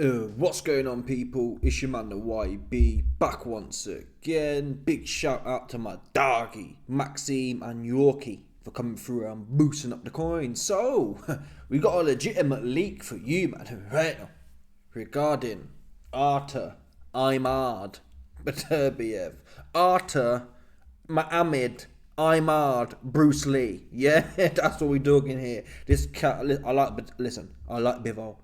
What's going on, people? It's your man the YB back once again. Big shout out to my doggy Maxime and Yorkie for coming through and boosting up the coin. So we got a legitimate leak for you, man, right now, regarding Artur Beterbiev. Artur Mohammed Imad Bruce Lee. Yeah, that's what we're doing here. This cat, I like Bivol.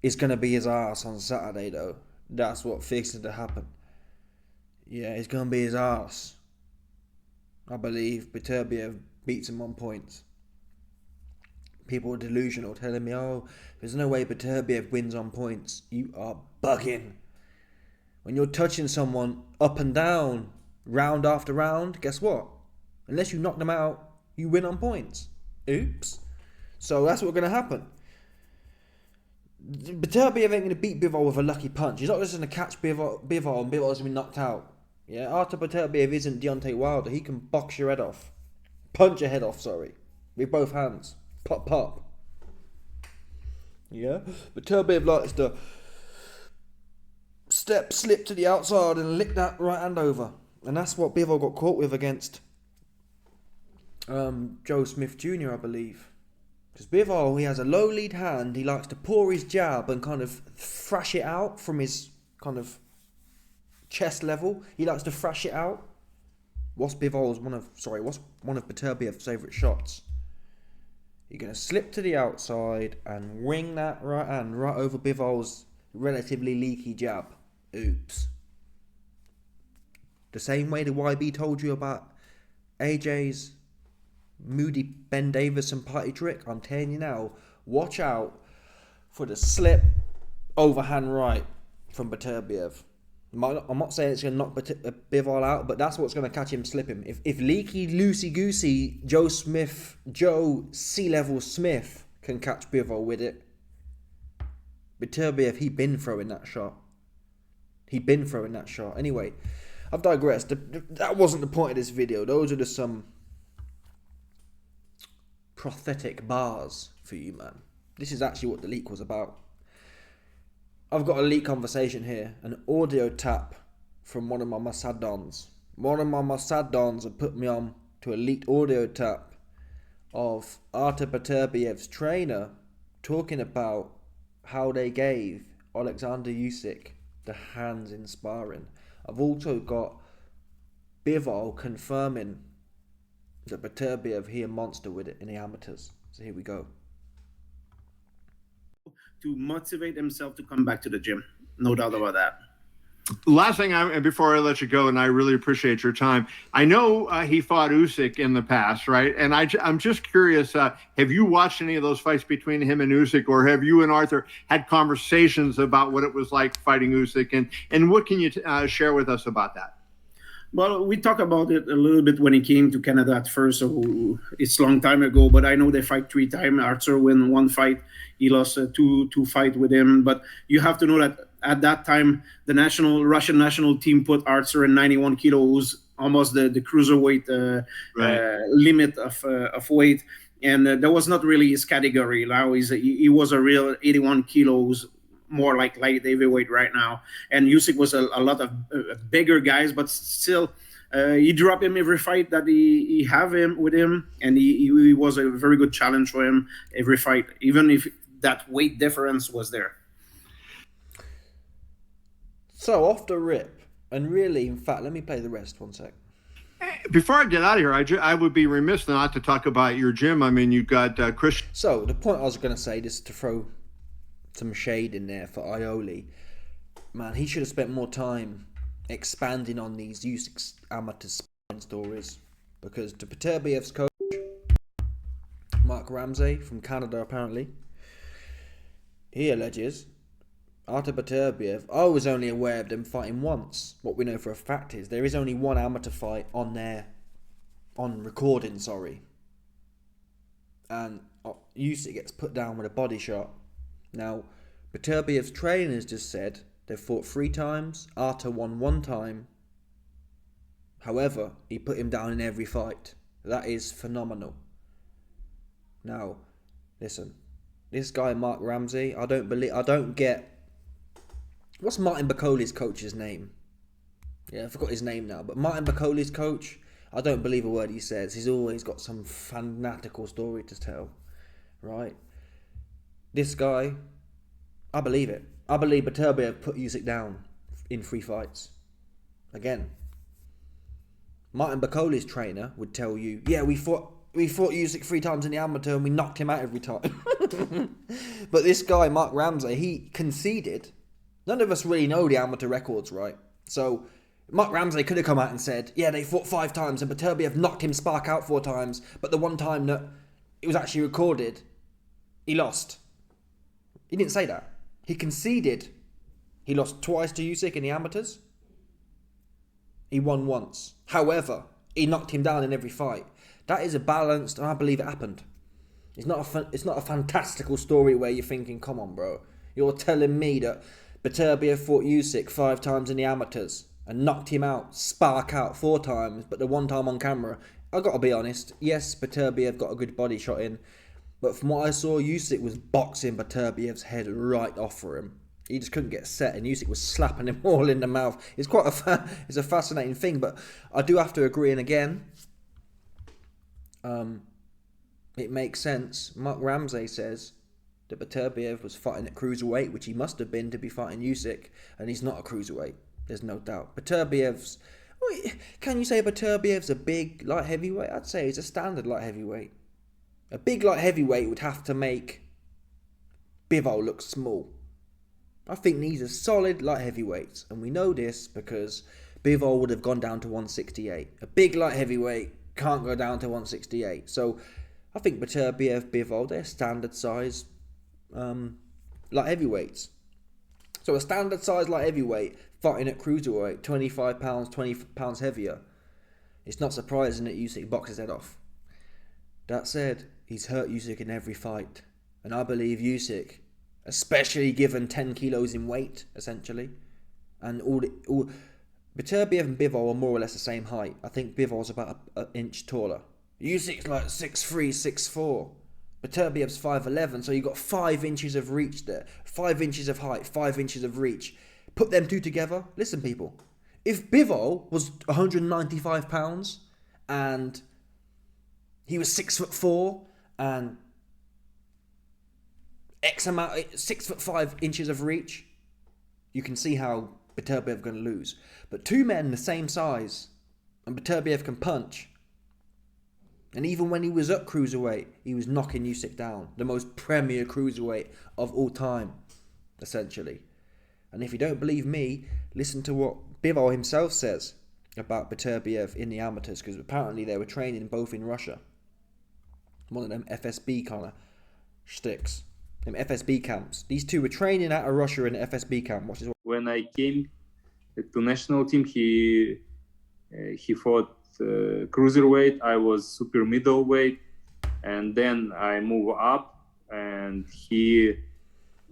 It's going to be his ass on Saturday, though. That's what fixing to happen. Yeah, it's going to be his ass. I believe Beterbiev beats him on points. People are delusional, telling me, oh, there's no way Beterbiev wins on points. You are bugging. When you're touching someone up and down, round after round, guess what? Unless you knock them out, you win on points. Oops. So that's what's going to happen. Beterbiev ain't going to beat Bivol with a lucky punch. He's not just going to catch Bivol and Bivol's going to be knocked out. Yeah, Artur Beterbiev isn't Deontay Wilder. He can box your head off. Punch your head off, sorry. With both hands. Pop, pop. Yeah? Beterbiev likes to slip to the outside and lick that right hand over. And that's what Bivol got caught with against Joe Smith Jr., I believe. Because Bivol, he has a low lead hand. He likes to pour his jab and kind of thrash it out from his kind of chest level. He likes to thrash it out. What's one of Beterbiev's favourite shots? You're going to slip to the outside and wing that right hand right over Bivol's relatively leaky jab. Oops. The same way the YB told you about AJ's moody Ben Davis and party trick, I'm telling you now, watch out for the slip overhand right from Beterbiev. I'm not saying it's going to knock Bivol out, but that's what's going to catch him slipping. If leaky, loosey-goosey Joe C-level Smith can catch Bivol with it, Beterbiev, he been throwing that shot. Anyway, I've digressed. That wasn't the point of this video. Those are just some prosthetic bars for you, man. This is actually what the leak was about. I've got a leak conversation here, an audio tap from one of my Mossad Dons. One of my Mossad Dons had put me on to a leaked audio tap of Artur Beterbiev's trainer talking about how they gave Alexander Usyk the hands in sparring. I've also got Bivol confirming that Beterbiev, he a monster with it in the amateurs. So here we go. To motivate himself to come back to the gym. No doubt about that. Last thing, before I let you go, and I really appreciate your time. I know he fought Usyk in the past, right? And I'm just curious, have you watched any of those fights between him and Usyk, or have you and Artur had conversations about what it was like fighting Usyk? And what can you share with us about that? Well, we talked about it a little bit when he came to Canada at first, so it's a long time ago, but I know they fight 3 times. Artur win 1 fight. He lost two fight with him. But you have to know that at that time, the Russian national team put Artur in 91 kilos, almost the cruiserweight limit of weight. And that was not really his category. Now he was a real 81 kilos, more like light heavyweight right now. And Usyk was a lot of bigger guys, but still, he dropped him every fight that he have him with him, and he was a very good challenge for him every fight, even if that weight difference was there. So off the rip, and really, in fact, let me play the rest 1 sec. Before I get out of here, I would be remiss not to talk about your gym. I mean, you've got Chris. So the point I was going to say, just to throw some shade in there for Ioli, man, he should have spent more time expanding on these Usyk amateur sparring stories, because to Beterbiev's coach, Mark Ramsey from Canada, apparently, he alleges Artur Beterbiev, I was only aware of them fighting once. What we know for a fact is there is only 1 amateur fight on recording, and Usyk gets put down with a body shot. Now, Beterbiev's trainers just said they've fought 3 times. Artur won 1 time. However, he put him down in every fight. That is phenomenal. Now, listen, this guy Mark Ramsey, I don't get What's Martin Bakoli's coach's name? Yeah, I forgot his name now. But Martin Bakoli's coach, I don't believe a word he says. He's always got some fanatical story to tell, right? This guy, I believe it. I believe Beterbiev put Usyk down in 3 fights. Again, Martin Bakoli's trainer would tell you, yeah, we fought Usyk 3 times in the amateur and we knocked him out every time. But this guy, Mark Ramsey, he conceded. None of us really know the amateur records, right? So Mark Ramsey could have come out and said, yeah, they fought 5 times and Beterbiev knocked him spark out 4 times, but the one time that it was actually recorded, he lost. He didn't say that. He conceded. He lost twice to Usyk in the amateurs. He won once. However, he knocked him down in every fight. That is a balanced, and I believe it happened. It's not a fantastical story where you're thinking, come on, bro. You're telling me that Beterbiev fought Usyk 5 times in the amateurs and knocked him out, spark out 4 times, but the one time on camera, I got to be honest, yes, Beterbiev got a good body shot in, but from what I saw, Usyk was boxing Beterbiev's head right off for him. He just couldn't get set, and Usyk was slapping him all in the mouth. It's quite it's a fascinating thing, but I do have to agree. And again, it makes sense. Mark Ramsey says that Beterbiev was fighting at cruiserweight, which he must have been to be fighting Usyk, and he's not a cruiserweight. There's no doubt. Beterbiev's. Can you say Beterbiev's a big light heavyweight? I'd say he's a standard light heavyweight. A big light heavyweight would have to make Bivol look small. I think these are solid light heavyweights, and we know this because Bivol would have gone down to 168. A big light heavyweight can't go down to 168. So I think Beterbiev, Bivol, they're standard size light heavyweights. So a standard size light heavyweight fighting at cruiserweight, 25 pounds, 20 pounds heavier. It's not surprising that Usyk boxes head off. That said, he's hurt Usyk in every fight, and I believe Usyk, especially given 10 kilos in weight, essentially. And Beterbiev and Bivol are more or less the same height. I think Bivol's about an inch taller. Usyk's like 6'3", 6'4". Beterbiev's 5'11", so you've got 5 inches of reach there. 5 inches of height, 5 inches of reach. Put them two together. Listen, people. If Bivol was 195 pounds and he was 6'4" and X amount, 6'5" inches of reach, you can see how Beterbiev going to lose. But 2 men the same size, and Beterbiev can punch. And even when he was at cruiserweight, he was knocking Usyk down, the most premier cruiserweight of all time, essentially. And if you don't believe me, listen to what Bivol himself says about Beterbiev in the amateurs, because apparently they were training both in Russia. One of them FSB kind of shticks. Them FSB camps. These two were training out of Russia in the FSB camp. When I came to national team, he fought cruiserweight. I was super middleweight, and then I moved up, and he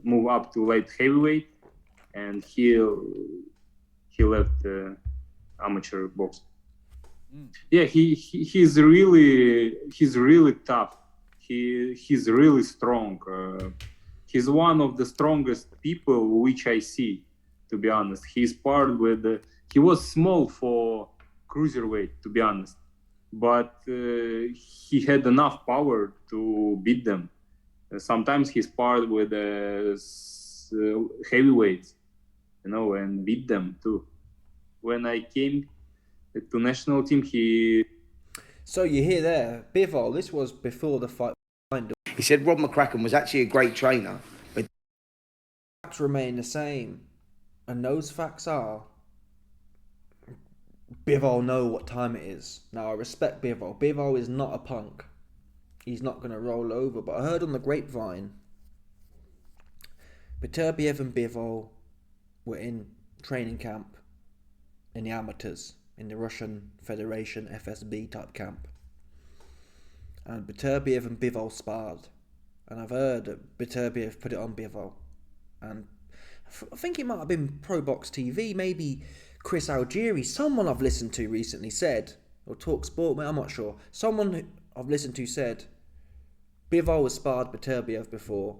moved up to light heavyweight, and he left amateur box. Yeah, he's really tough. He's really strong. He's one of the strongest people which I see, to be honest. He was small for cruiserweight, to be honest, but he had enough power to beat them. Sometimes he sparred with heavyweights, and beat them too. When I came to national team, So you hear there, Bivol, this was before the fight. He said Rob McCracken was actually a great trainer, but Facts remain the same, and those facts are Bivol know what time it is. Now I respect Bivol. Bivol is not a punk. He's not going to roll over. But I heard on the grapevine, Beterbiev and Bivol were in training camp in the amateurs, in the Russian Federation FSB type camp. And Beterbiev and Bivol sparred. And I've heard that Beterbiev put it on Bivol. And I think it might have been Pro Box TV, maybe Chris Algieri, someone I've listened to recently said, or Talk Sport, I'm not sure. Someone who I've listened to said Bivol has sparred Beterbiev before,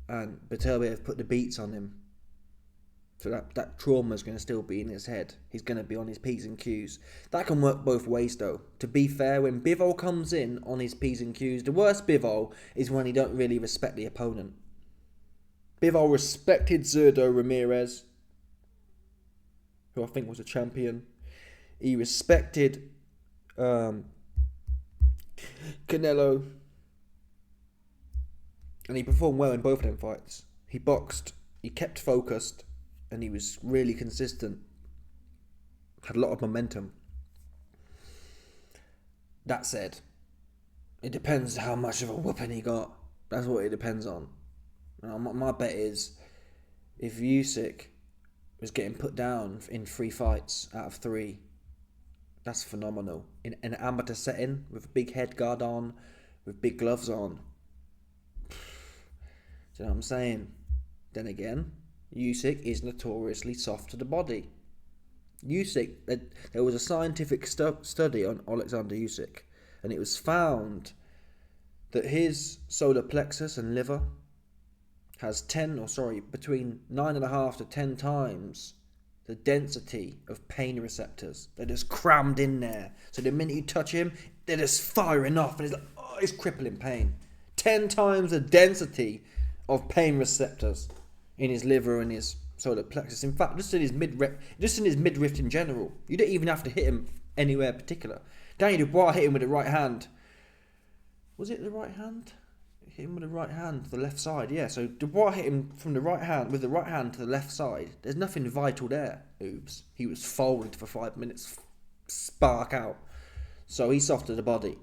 and Beterbiev put the beats on him. So that trauma is going to still be in his head. He's going to be on his P's and Q's. That can work both ways, though. To be fair, when Bivol comes in on his P's and Q's, the worst Bivol is when he don't really respect the opponent. Bivol respected Zurdo Ramirez, who I think was a champion. He respected Canelo. And he performed well in both of them fights. He boxed, he kept focused, and he was really consistent. Had a lot of momentum. That said, it depends how much of a whooping he got. That's what it depends on. My bet is, if Usyk was getting put down in 3 fights out of 3, that's phenomenal. In an amateur setting, with a big head guard on, with big gloves on. Do you know what I'm saying? Then again, Usyk is notoriously soft to the body. Usyk, there was a scientific study on Alexander Usyk, and it was found that his solar plexus and liver has between 9.5 to 10 times the density of pain receptors. They're just crammed in there. So the minute you touch him, they're just firing off, and it's like, oh, it's crippling pain. 10 times the density of pain receptors in his liver and his solar plexus. In fact, just in his midriff in general. You don't even have to hit him anywhere particular. Daniel Dubois hit him with the right hand. Was it the right hand? Hit him with the right hand to the left side. Yeah, so Dubois hit him from the right hand with the right hand to the left side. There's nothing vital there. Oops. He was folded for 5 minutes. Spark out. So he's soft to the body.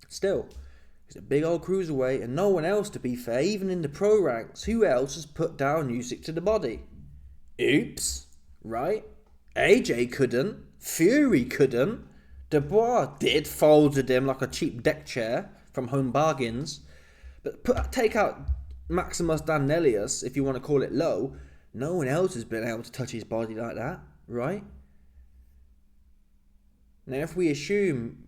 Still, he's a big old cruiserweight, and no one else, to be fair, even in the pro ranks, who else has put down Usyk to the body? Oops. Right? AJ couldn't. Fury couldn't. Dubois did, folded him like a cheap deck chair from Home Bargains. But take out Maximus Danelius, if you want to call it low, no one else has been able to touch his body like that, right? Now, if we assume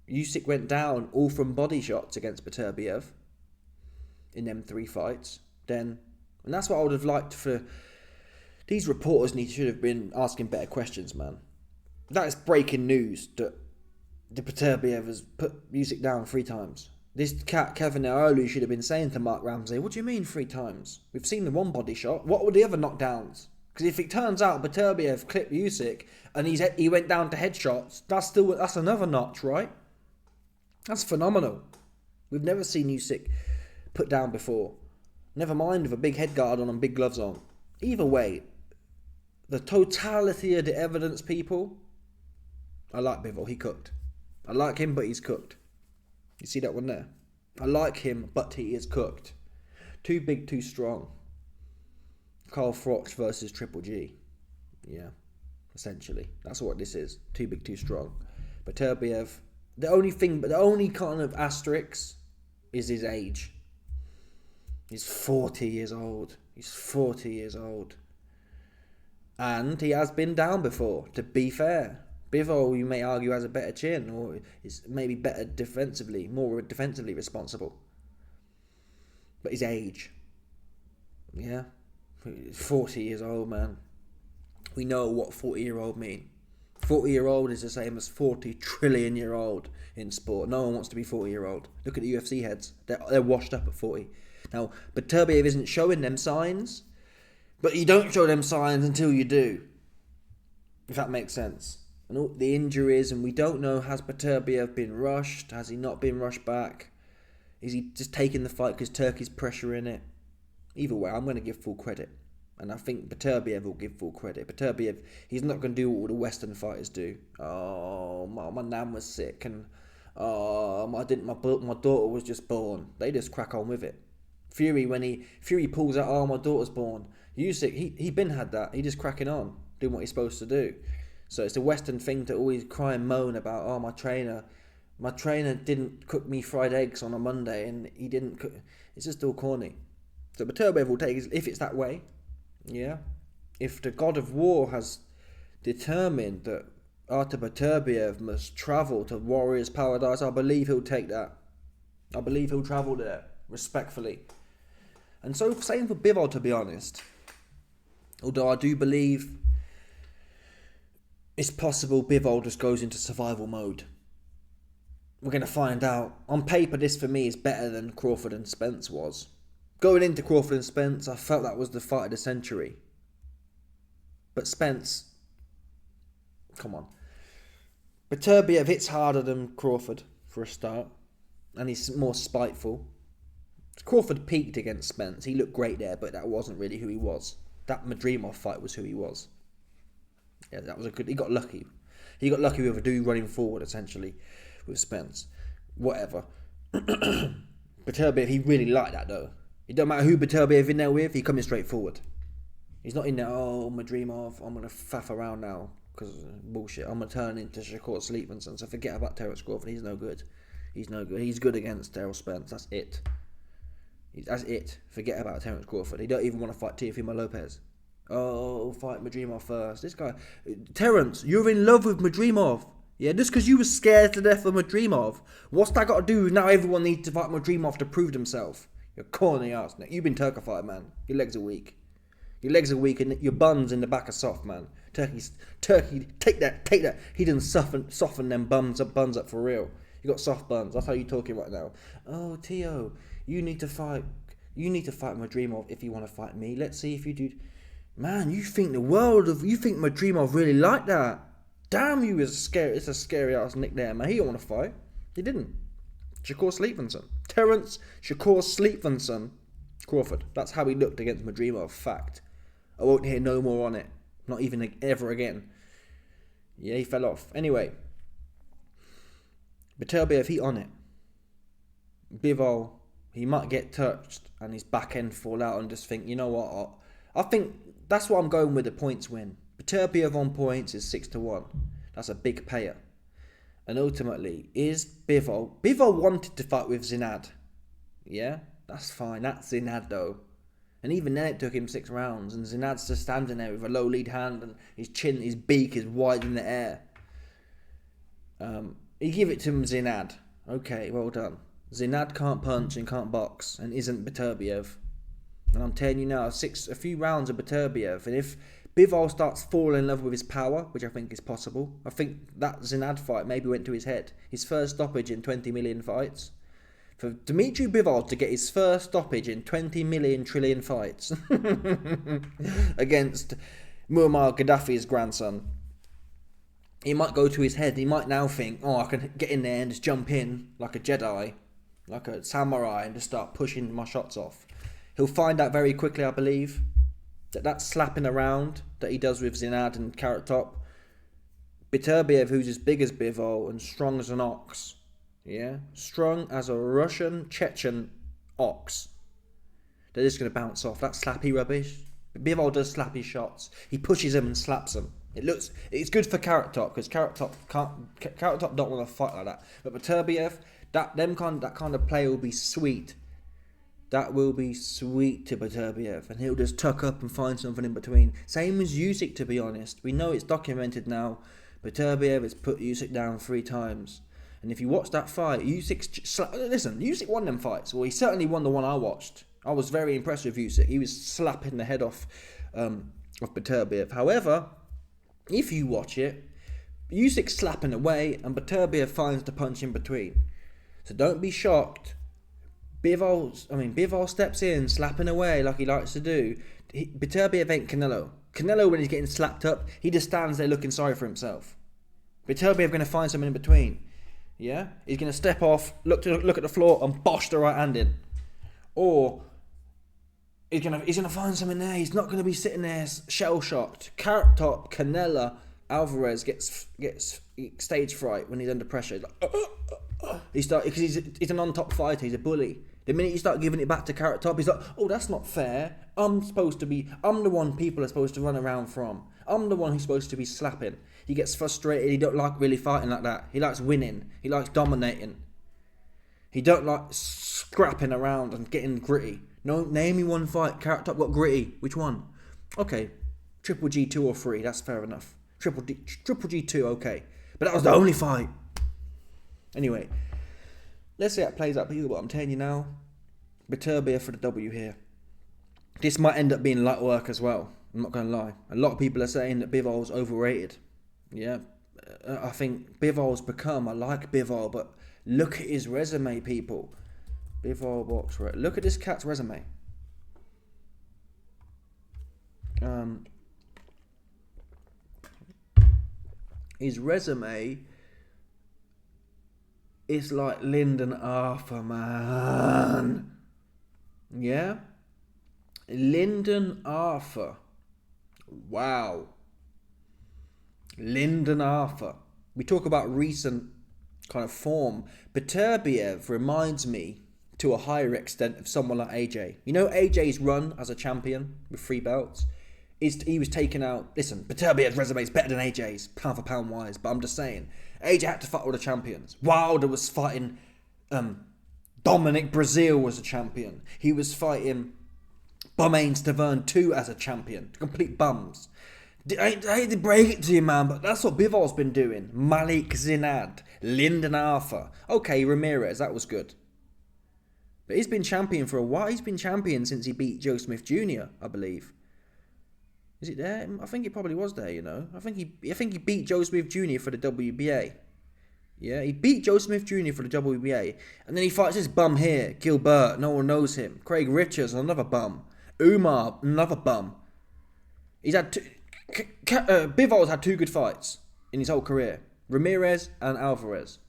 Usyk went down all from body shots against Beterbiev in them 3 fights, then, and that's what I would have liked for, these reporters should have been asking better questions, man. That is breaking news that the Beterbiev has put Usyk down 3 times. This cat, Kevin Aolu, should have been saying to Mark Ramsey, what do you mean 3 times? We've seen the 1 body shot. What were the other knockdowns? Because if it turns out Beterbiev clipped Usyk and he went down to headshots, that's another notch, right? That's phenomenal. We've never seen Usyk put down before. Never mind with a big head guard on and big gloves on. Either way, the totality of the evidence, people, I like Bivol, he cooked. I like him, but he's cooked. You see that one there? I like him, but he is cooked. Too big, too strong. Carl Froch versus Triple G. Yeah, essentially. That's what this is. Too big, too strong. Beterbiev, the only kind of asterisk is his age. He's 40 years old. He's 40 years old. And he has been down before, to be fair. Bivol, you may argue, has a better chin, or is maybe better defensively, more defensively responsible. But his age. Yeah. 40 years old, man. We know what 40-year-old mean. 40-year-old is the same as 40 trillion-year-old in sport. No one wants to be 40-year-old. Look at the UFC heads. They're washed up at 40. Now, Beterbiev isn't showing them signs, but you don't show them signs until you do. If that makes sense. And all the injuries, and we don't know, has Beterbiev been rushed? Has he not been rushed back? Is he just taking the fight because Turkey's pressuring it? Either way, I'm going to give full credit. And I think Beterbiev will give full credit. Beterbiev, he's not going to do what all the Western fighters do. Oh, my nan was sick, and my daughter was just born. They just crack on with it. Fury pulls out, oh, my daughter's born. Usyk, he been had that. He just cracking on, doing what he's supposed to do. So it's the Western thing to always cry and moan about, oh, my trainer didn't cook me fried eggs on a Monday, and he didn't cook. It's just all corny. So Beterbiev will take, if it's that way, yeah. If the God of War has determined that Artur Beterbiev must travel to Warriors Paradise, I believe he'll take that. I believe he'll travel there, respectfully. And so, same for Bivol, to be honest. Although I do believe it's possible Bivol just goes into survival mode. We're going to find out. On paper, this for me is better than Crawford and Spence was. Going into Crawford and Spence, I felt that was the fight of the century. But Spence, come on. Beterbiev hits harder than Crawford for a start. And he's more spiteful. Crawford peaked against Spence. He looked great there, but that wasn't really who he was. That Madrimov fight was who he was. Yeah, that was a good... He got lucky. He got lucky with a dude running forward, essentially, with Spence. Whatever. Beterbiev, he really liked that, though. It don't matter who Beterbiev in there with, he's coming straight forward. He's not in there, oh, Madrimov, I'm going to faff around now, because bullshit. I'm going to turn into Shakur Sleepmanson, so forget about Terence Crawford. He's no good. He's no good. He's good against Errol Spence. That's it. That's it. Forget about Terence Crawford. He don't even want to fight Teofimo Lopez. Oh, fight Madrimov first. This guy, Terence, you're in love with Madrimov. Yeah, just because you were scared to death of Madrimov. What's that got to do? Now everyone needs to fight Madrimov to prove themselves. You're corny ass. You've been Turkified, man. Your legs are weak. Your legs are weak and your buns in the back are soft, man. Turkey, take that. He didn't soften them buns up for real. You got soft buns. That's how you're talking right now. Oh, Tio, you need to fight Madrimov if you want to fight me. Let's see if you do. Man, you think Madrimov really like that? Damn, you is scary. It's a scary ass nick there, man. He don't want to fight. He didn't. Shakur Sleepmanson. Terence Shakur Sleepmanson. Crawford. That's how he looked against Madrimov. Fact. I won't hear no more on it. Not even ever again. Yeah, he fell off. Anyway. Beterbiev, he on it. Bivol, he might get touched and his back end fall out and just think, you know what? I think that's what I'm going with the points win. Beterbiev on points is 6-1. That's a big payer. And ultimately, is Bivol... Bivol wanted to fight with Zinad. Yeah? That's fine. That's Zinad, though. And even then, it took him 6 rounds. And Zinad's just standing there with a low lead hand and his beak is wide in the air. You give it to him, Zinad. Okay, well done. Zinad can't punch and can't box and isn't Beterbiev. And I'm telling you now, a few rounds of Beterbiev. And if Bivol starts falling in love with his power, which I think is possible, I think that Zinad fight maybe went to his head. His first stoppage in 20 million fights. For Dmitry Bivol to get his first stoppage in 20 million trillion fights against Muammar Gaddafi's grandson, it might go to his head. He might now think, oh, I can get in there and just jump in like a Jedi, like a samurai, and just start pushing my shots off. He'll find out very quickly, I believe, that slapping around that he does with Zinad and Carrot Top, Beterbiev, who's as big as Bivol and strong as an ox, yeah, strong as a Russian Chechen ox, they're just going to bounce off. That slappy rubbish. Bivol does slappy shots. He pushes him and slaps him. It's good for Carrot Top because Carrot Top don't want to fight like that. But Beterbiev, that kind of play will be sweet. That will be sweet to Beterbiev, and he'll just tuck up and find something in between. Same as Usyk, to be honest. We know it's documented now. Beterbiev has put Usyk down 3 times. And if you watch that fight, Usyk won them fights. Well, he certainly won the one I watched. I was very impressed with Usyk. He was slapping the head off of Beterbiev. However, if you watch it, Usyk's slapping away and Beterbiev finds the punch in between. So don't be shocked. Bivol steps in, slapping away like he likes to do. Beterbiev ain't Canelo. Canelo, when he's getting slapped up, he just stands there looking sorry for himself. Beterbiev going to find something in between. Yeah? He's going to step off, look at the floor and bosh the right hand in. Or he's gonna find something there. He's not going to be sitting there shell-shocked. Carrot Top, Canelo, Alvarez gets stage fright when he's under pressure. He's like, because he's an on-top fighter. He's a bully. The minute you start giving it back to Carrot Top, he's like, oh, that's not fair. I'm the one people are supposed to run around from. I'm the one who's supposed to be slapping. He gets frustrated. He don't like really fighting like that. He likes winning. He likes dominating. He don't like scrapping around and getting gritty. No, name me one fight Carrot Top got gritty. Which one? Okay, Triple G 2 or 3. That's fair enough. Triple G 2, okay. But that was the only fight. Anyway, let's see how it plays out. But what I'm telling you now, Beterbiev for the W here. This might end up being light work as well. I'm not going to lie. A lot of people are saying that Bivol's overrated. Yeah, I think Bivol's become, I like Bivol, but look at his resume, people. Bivol box, right? Look at this cat's resume. His resume is like Lyndon Arthur, man. Yeah? Lyndon Arthur. Wow. Lyndon Arthur. We talk about recent kind of form. Beterbiev reminds me to a higher extent of someone like AJ. You know AJ's run as a champion with 3 belts? He was taken out. Listen, Beterbiev's resume is better than AJ's, pound for pound wise, but I'm just saying, AJ had to fight all the champions. Wilder was fighting Dominic Brazil was a champion. He was fighting Bumane Stavern 2 as a champion. Complete bums. I hate to break it to you, man, but that's what Bivol's been doing. Malik Zinad, Lyndon Arthur. Okay, Ramirez, that was good. But he's been champion for a while. He's been champion since he beat Joe Smith Jr., I believe. Is it there? I think it probably was there, you know. I think he beat Joe Smith Jr. for the WBA. Yeah, he beat Joe Smith Jr. for the WBA. And then he fights this bum here, Gilbert, no one knows him. Craig Richards, another bum. Umar, another bum. He's had Bivol's had 2 good fights in his whole career. Ramirez and Alvarez.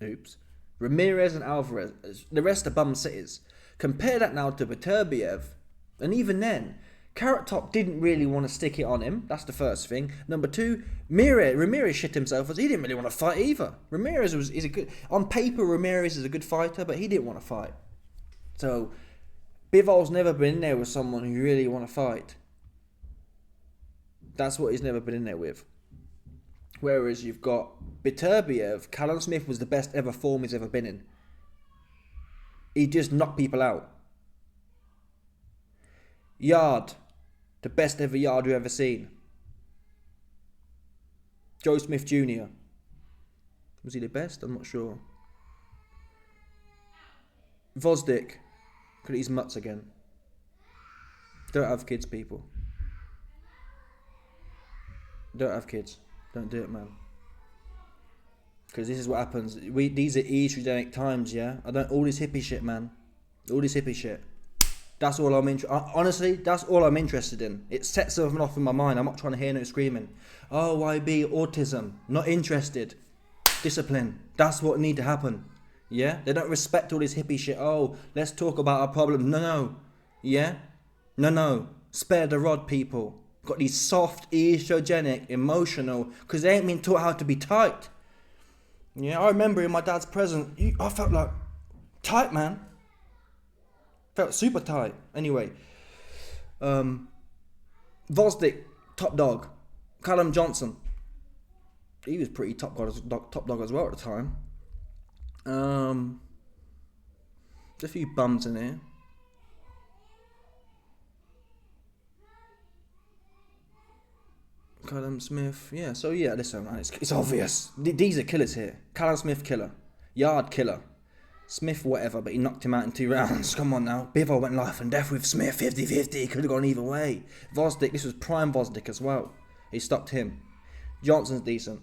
Oops. Ramirez and Alvarez. The rest are bum cities. Compare that now to Beterbiev. And even then, Carrot Top didn't really want to stick it on him. That's the first thing. Number 2, Ramirez shit himself as he didn't really want to fight either. Ramirez is a good... On paper, Ramirez is a good fighter, but he didn't want to fight. So, Bivol's never been in there with someone who really want to fight. That's what he's never been in there with. Whereas you've got Beterbiev, Callum Smith was the best ever form he's ever been in. He just knocked people out. Yard, the best ever yard we've ever seen. Joe Smith Jr. Was he the best? I'm not sure. Vosdik. Could eat his mutts again. Don't have kids, people. Don't have kids. Don't do it, man. Because this is what happens. These are estrogenic times, yeah? All this hippie shit, man. All this hippie shit. That's all honestly, that's all I'm interested in. It sets something off in my mind. I'm not trying to hear no screaming. Oh, YB, autism. Not interested. Discipline. That's what need to happen. Yeah? They don't respect all this hippie shit. Oh, let's talk about our problem. No. Yeah? No. Spare the rod, people. Got these soft, estrogenic, emotional, because they ain't been taught how to be tight. Yeah, I remember in my dad's present, I felt like tight, man. Felt super tight. Anyway, Vosdik, top dog. Callum Johnson, he was pretty top dog as well at the time. There's a few bums in here. Callum Smith, yeah, so yeah, listen, man, it's obvious. These are killers here. Callum Smith, killer. Yard, killer. Smith, whatever, but he knocked him out in 2 rounds. Come on now. Bivol went life and death with Smith, 50-50. Could have gone either way. Vosdik, this was prime Vosdik as well. He stopped him. Johnson's decent.